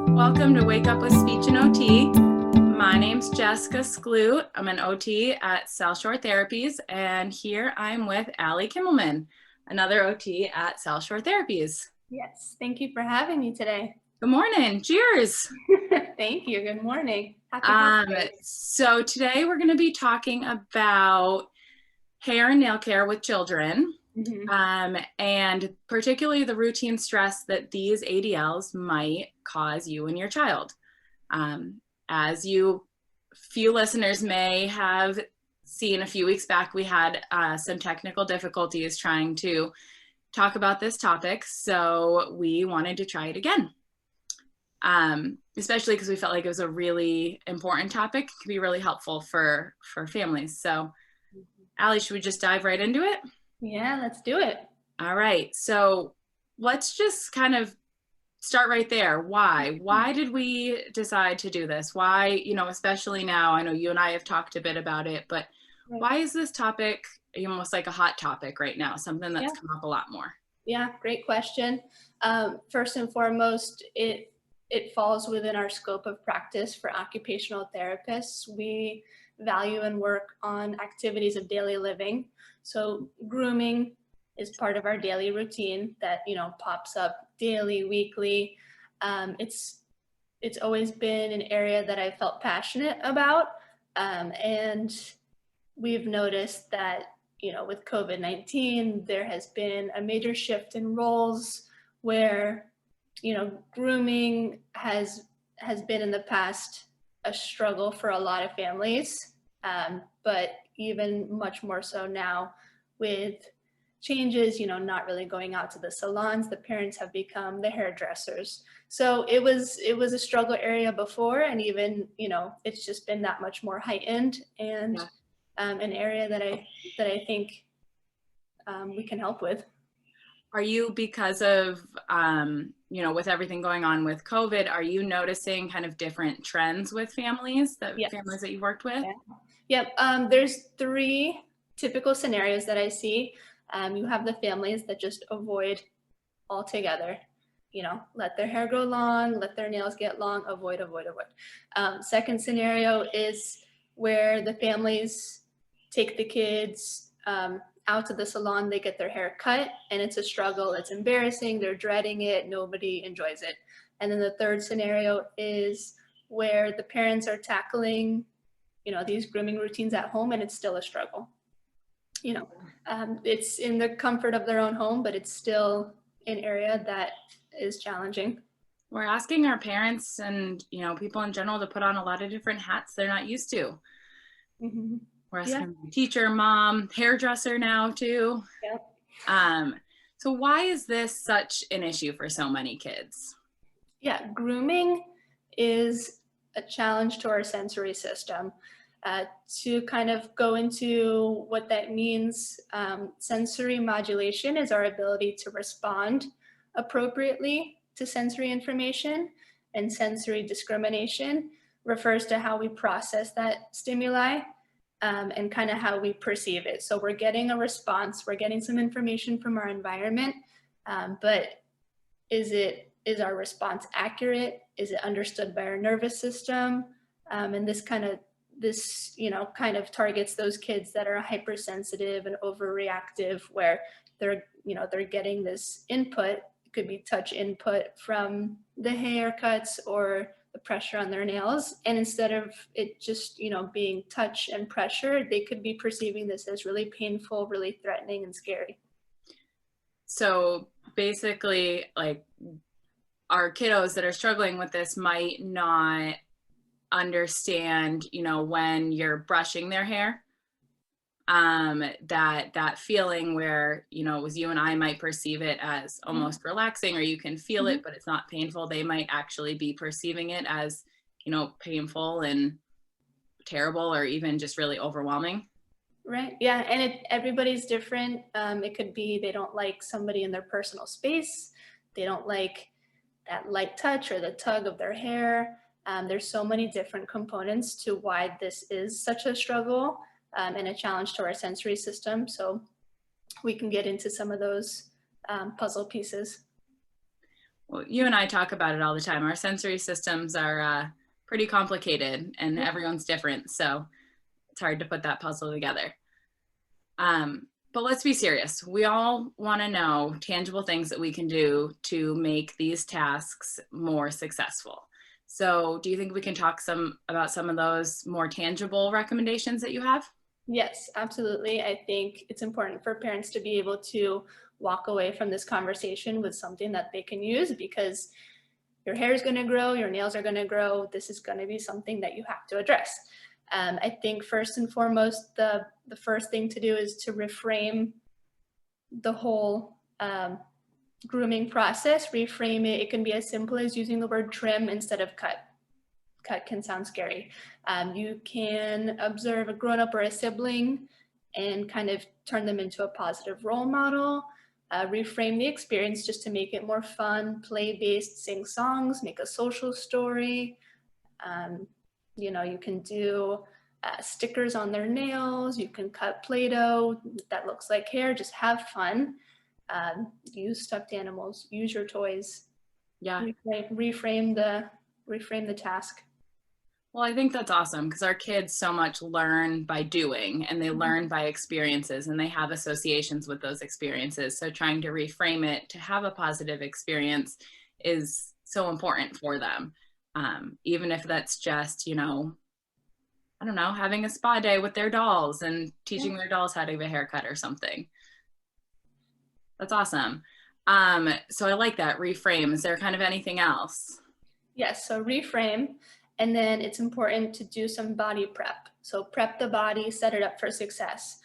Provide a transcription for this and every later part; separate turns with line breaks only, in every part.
Welcome to Wake Up with Speech and OT. My name's Jessica Skloot. I'm an OT at South Shore Therapies, and here I'm with Allie Kimmelman, another OT at South Shore Therapies.
Yes, thank you for having me today.
Good morning. Cheers.
Thank you. Good morning. Happy
so today we're going to be talking about hair and nail care with children. And particularly the routine stress that these ADLs might cause you and your child. As few listeners may have seen a few weeks back, we had some technical difficulties trying to talk about this topic, so we wanted to try it again. Especially because we felt like it was a really important topic. It could be really helpful for families. So, Allie, should we just dive right into it?
Yeah, let's do it.
All right, so let's just kind of start right there. Why? Why did we decide to do this? Why, especially now, I know you and I have talked a bit about it, but why is this topic almost like a hot topic right now, something that's come up a lot more?
Yeah, great question. First and foremost, it falls within our scope of practice for occupational therapists. We value and work on activities of daily living. So grooming is part of our daily routine that, pops up daily, weekly. It's always been an area that I felt passionate about. And we've noticed that, with COVID-19, there has been a major shift in roles where, grooming has been in the past a struggle for a lot of families, but even much more so now with changes, not really going out to the salons. The parents have become the hairdressers. So it was a struggle area before, and even, it's just been that much more heightened, and an area that I think we can help with.
Are you, because of, with everything going on with COVID, are you noticing kind of different trends with families that you've worked with?
Yep. There's three typical scenarios that I see. You have the families that just avoid altogether, let their hair grow long, let their nails get long, avoid. Second scenario is where the families take the kids out to the salon, they get their hair cut, and it's a struggle, it's embarrassing, they're dreading it, nobody enjoys it. And then the third scenario is where the parents are tackling, these grooming routines at home, and it's still a struggle. It's in the comfort of their own home, but it's still an area that is challenging.
We're asking our parents and, people in general to put on a lot of different hats they're not used to. We're asking teacher, mom, hairdresser now too. So why is this such an issue for so many kids?
Yeah, grooming is a challenge to our sensory system. To kind of go into what that means, sensory modulation is our ability to respond appropriately to sensory information, and sensory discrimination refers to how we process that stimuli and kind of how we perceive it. So we're getting a response, we're getting some information from our environment, but is our response accurate? Is it understood by our nervous system? And this kind of targets those kids that are hypersensitive and overreactive, where they're getting this input. It could be touch input from the haircuts or the pressure on their nails. And instead of it just, being touch and pressure, they could be perceiving this as really painful, really threatening and scary.
So basically, like, our kiddos that are struggling with this might not understand, when you're brushing their hair, that feeling where, it was you and I might perceive it as almost relaxing, or you can feel it, but it's not painful. They might actually be perceiving it as, painful and terrible, or even just really overwhelming.
Right. Yeah. And everybody's different. It could be they don't like somebody in their personal space. They don't like that light touch or the tug of their hair. There's so many different components to why this is such a struggle and a challenge to our sensory system. So we can get into some of those puzzle pieces.
Well, you and I talk about it all the time. Our sensory systems are pretty complicated and everyone's different. So it's hard to put that puzzle together. But let's be serious. We all want to know tangible things that we can do to make these tasks more successful. So do you think we can talk about some of those more tangible recommendations that you have?
Yes, absolutely. I think it's important for parents to be able to walk away from this conversation with something that they can use, because your hair is going to grow, your nails are going to grow. This is going to be something that you have to address. I think first and foremost, the first thing to do is to reframe the whole grooming process. Reframe it. It can be as simple as using the word trim instead of cut. Cut can sound scary. You can observe a grown-up or a sibling and kind of turn them into a positive role model. Reframe the experience just to make it more fun, play-based, sing songs, make a social story. You know, you can do stickers on their nails. You can cut Play-Doh that looks like hair. Just have fun. Use stuffed animals. Use your toys.
Yeah.
Reframe the task.
Well, I think that's awesome because our kids so much learn by doing and they learn by experiences and they have associations with those experiences. So trying to reframe it to have a positive experience is so important for them. Even if that's just, you know, I don't know, having a spa day with their dolls and teaching their dolls how to give a haircut or something. That's awesome. So I like that, reframe. Is there kind of anything else?
Yes, so reframe, and then it's important to do some body prep. So prep the body, set it up for success.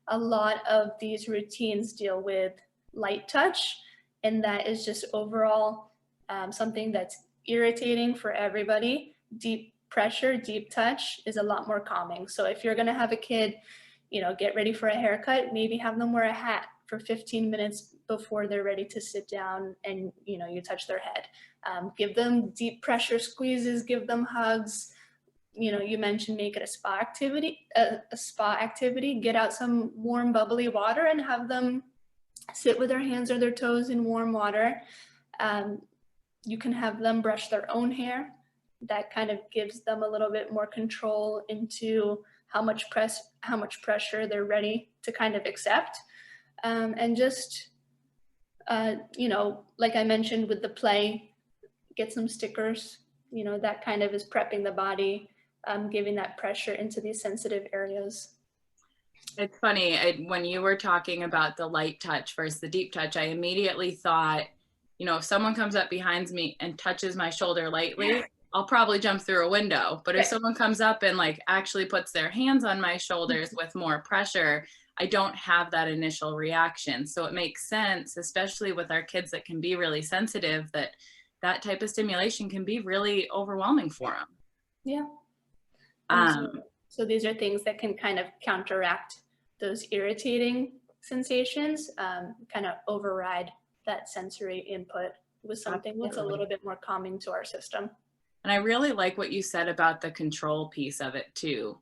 A lot of these routines deal with light touch, and that is just overall something that's irritating for everybody. Deep pressure, deep touch is a lot more calming. So if you're gonna have a kid, you know, get ready for a haircut, maybe have them wear a hat for 15 minutes before they're ready to sit down and, you know, you touch their head. Give them deep pressure squeezes, give them hugs. You know, you mentioned make it a spa activity, get out some warm bubbly water and have them sit with their hands or their toes in warm water. You can have them brush their own hair. That kind of gives them a little bit more control into how much pressure they're ready to kind of accept. And just, you know, like I mentioned with the play, get some stickers, you know, that kind of is prepping the body, giving that pressure into these sensitive areas.
It's funny, when you were talking about the light touch versus the deep touch, I immediately thought, you know, if someone comes up behind me and touches my shoulder lightly, I'll probably jump through a window. But if someone comes up and like actually puts their hands on my shoulders with more pressure, I don't have that initial reaction. So it makes sense, especially with our kids that can be really sensitive, that that type of stimulation can be really overwhelming for them.
Yeah. So these are things that can kind of counteract those irritating sensations, kind of override that sensory input with something that's a little bit more calming to our system.
And I really like what you said about the control piece of it too,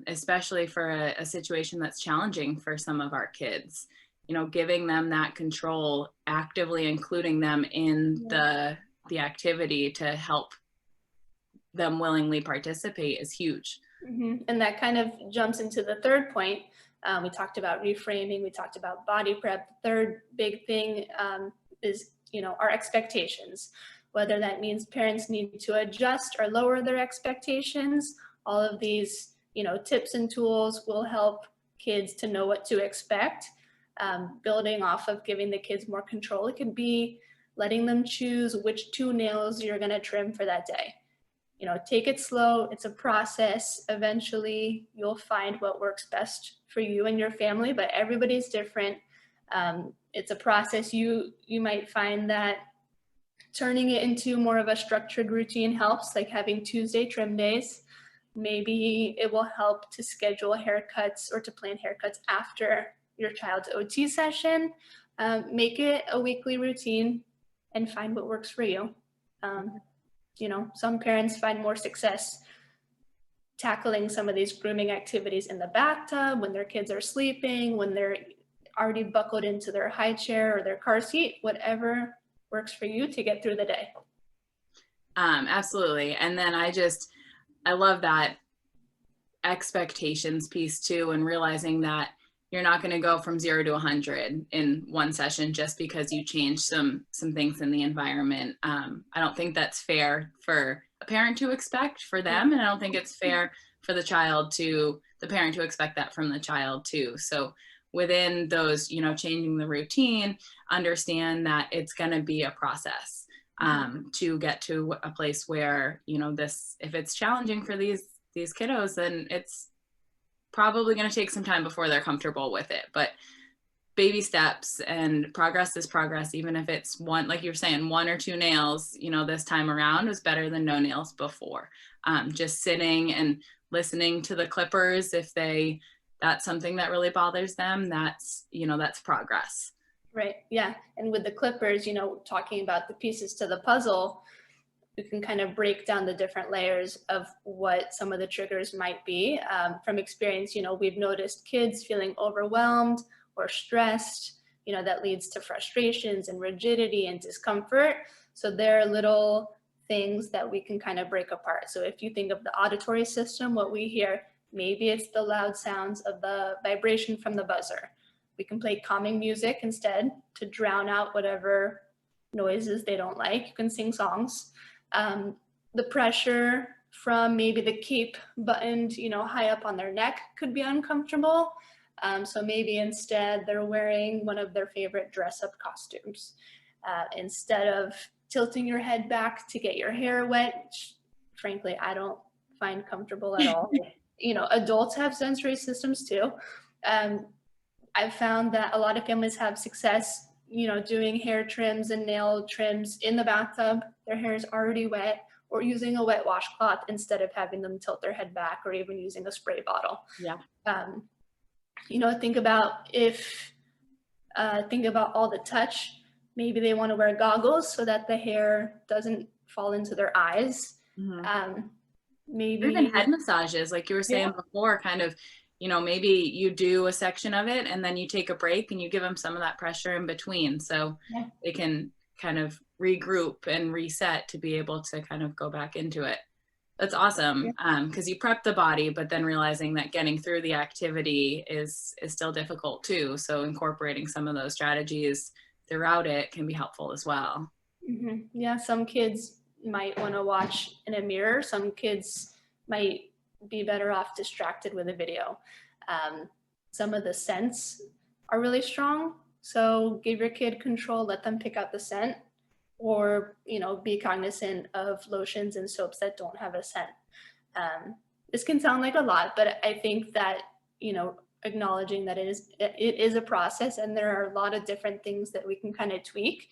especially for a situation that's challenging for some of our kids. You know, giving them that control, actively including them in the activity to help them willingly participate is huge.
Mm-hmm. And that kind of jumps into the third point. We talked about reframing, we talked about body prep. The third big thing is, you know, our expectations. Whether that means parents need to adjust or lower their expectations, all of these, you know, tips and tools will help kids to know what to expect. Building off of giving the kids more control, it could be letting them choose which 2 nails you're going to trim for that day. You know, take it slow. It's a process. Eventually, you'll find what works best for you and your family, but everybody's different. It's a process. You might find that turning it into more of a structured routine helps, like having Tuesday trim days. Maybe it will help to schedule haircuts or to plan haircuts after your child's OT session. Make it a weekly routine and find what works for you. You know, some parents find more success tackling some of these grooming activities in the bathtub when their kids are sleeping, when they're already buckled into their high chair or their car seat, whatever works for you to get through the day.
Absolutely. And then I love that expectations piece too, and realizing that you're not going to go from 0 to 100 in one session just because you change some things in the environment. I don't think that's fair for a parent to expect for them, and I don't think it's fair for the parent to expect that from the child too. So within those, changing the routine, understand that it's going to be a process to get to a place where, if it's challenging for these kiddos, then it's probably going to take some time before they're comfortable with it. But baby steps, and progress is progress, even if it's one, like you're saying, 1 or 2 nails, this time around was better than no nails before. Just sitting and listening to the clippers, if that's something that really bothers them, that's progress.
Right. Yeah. And with the clippers, talking about the pieces to the puzzle, we can kind of break down the different layers of what some of the triggers might be. From experience, we've noticed kids feeling overwhelmed or stressed, that leads to frustrations and rigidity and discomfort. So there are little things that we can kind of break apart. So if you think of the auditory system, what we hear, maybe it's the loud sounds of the vibration from the buzzer. We can play calming music instead to drown out whatever noises they don't like. You can sing songs. The pressure from maybe the cape buttoned, high up on their neck could be uncomfortable. So maybe instead they're wearing one of their favorite dress-up costumes. Instead of tilting your head back to get your hair wet, which, frankly, I don't find comfortable at all. Adults have sensory systems too. I've found that a lot of families have success, doing hair trims and nail trims in the bathtub. Their hair is already wet, or using a wet washcloth instead of having them tilt their head back, or even using a spray bottle.
Yeah.
Think about all the touch. Maybe they want to wear goggles so that the hair doesn't fall into their eyes.
Mm-hmm.
Maybe
even head massages, like you were saying before, kind of, maybe you do a section of it and then you take a break and you give them some of that pressure in between, so they can kind of regroup and reset to be able to kind of go back into it. That's awesome. Because you prep the body, but then realizing that getting through the activity is still difficult too. So incorporating some of those strategies throughout it can be helpful as well.
Mm-hmm. Yeah, some kids might want to watch in a mirror. Some kids might be better off distracted with a video. Some of the scents are really strong. So give your kid control, let them pick out the scent, or, be cognizant of lotions and soaps that don't have a scent. This can sound like a lot, but I think that, acknowledging that it is a process, and there are a lot of different things that we can kind of tweak.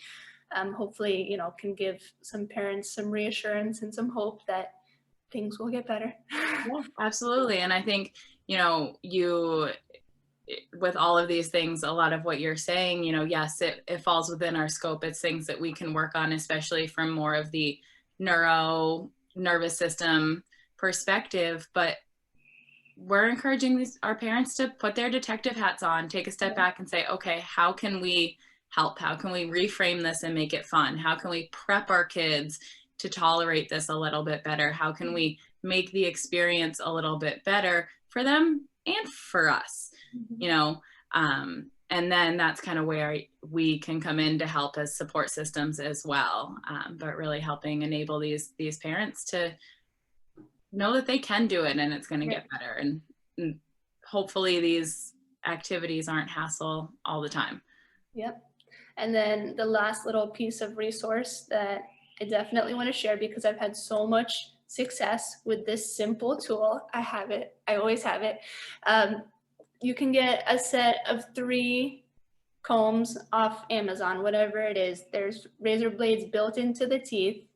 Hopefully, can give some parents some reassurance and some hope that things will get better.
Yeah, absolutely. And I think, with all of these things, a lot of what you're saying, yes, it falls within our scope. It's things that we can work on, especially from more of the nervous system perspective. But we're encouraging our parents to put their detective hats on, take a step back and say, okay, how can we help? How can we reframe this and make it fun? How can we prep our kids to tolerate this a little bit better? How can we make the experience a little bit better for them and for us? And then that's kind of where we can come in to help as support systems as well. But really helping enable these parents to know that they can do it and it's going to get better. And hopefully these activities aren't hassle all the time.
Yep. And then the last little piece of resource that I definitely want to share, because I've had so much success with this simple tool. I always have it. You can get a set of 3 combs off Amazon, whatever it is. There's razor blades built into the teeth.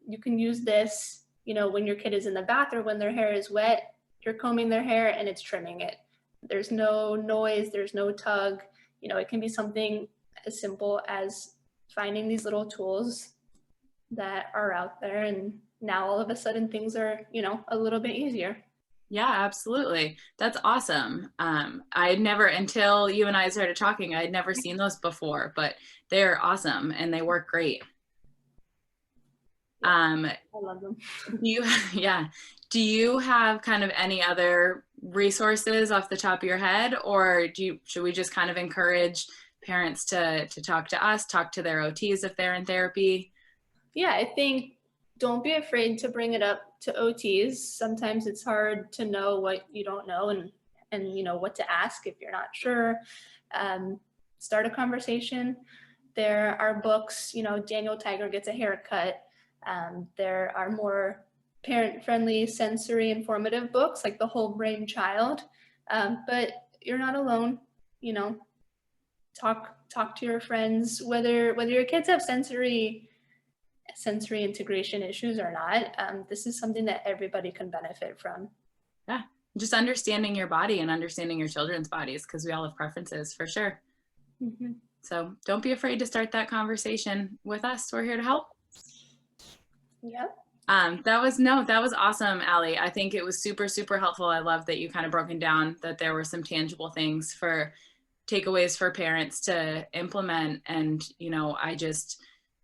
You can use this, when your kid is in the bath or when their hair is wet, you're combing their hair and it's trimming it. There's no noise, there's no tug. It can be something as simple as finding these little tools that are out there, and now all of a sudden things are, a little bit easier.
Yeah, absolutely. That's awesome. I had never, until you and I started talking, I had never seen those before, but they're awesome and they work great.
I love them.
Do you, yeah. Do you have kind of any other resources off the top of your head, or should we just kind of encourage parents to talk to us, talk to their OTs if they're in therapy?
Yeah, I think don't be afraid to bring it up to OTs. Sometimes it's hard to know what you don't know and you know what to ask if you're not sure. Start a conversation. There are books, you know, Daniel Tiger Gets a Haircut. There are more parent-friendly, sensory informative books like The Whole Brain Child. But you're not alone. You know, talk to your friends. Whether your kids have sensory integration issues or not, this is something that everybody can benefit from.
Yeah, just understanding your body and understanding your children's bodies, because we all have preferences for sure.
Mm-hmm.
So don't be afraid to start that conversation with us. We're here to help.
Yeah.
That was awesome, Allie. I think it was super, super helpful. I love that you kind of broken down that there were some tangible things for takeaways for parents to implement. And, you know,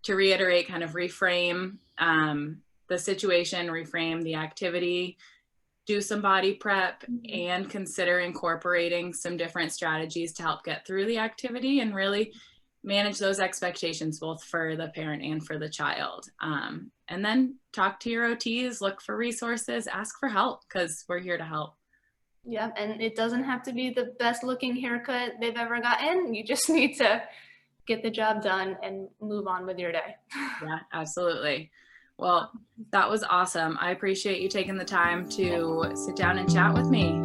to reiterate, kind of reframe the situation, reframe the activity, do some body prep, and consider incorporating some different strategies to help get through the activity and really manage those expectations both for the parent and for the child. And then talk to your OTs, look for resources, ask for help, because we're here to help.
Yeah, and it doesn't have to be the best looking haircut they've ever gotten. You just need to get the job done and move on with your day.
Yeah, absolutely. Well, that was awesome. I appreciate you taking the time to sit down and chat with me.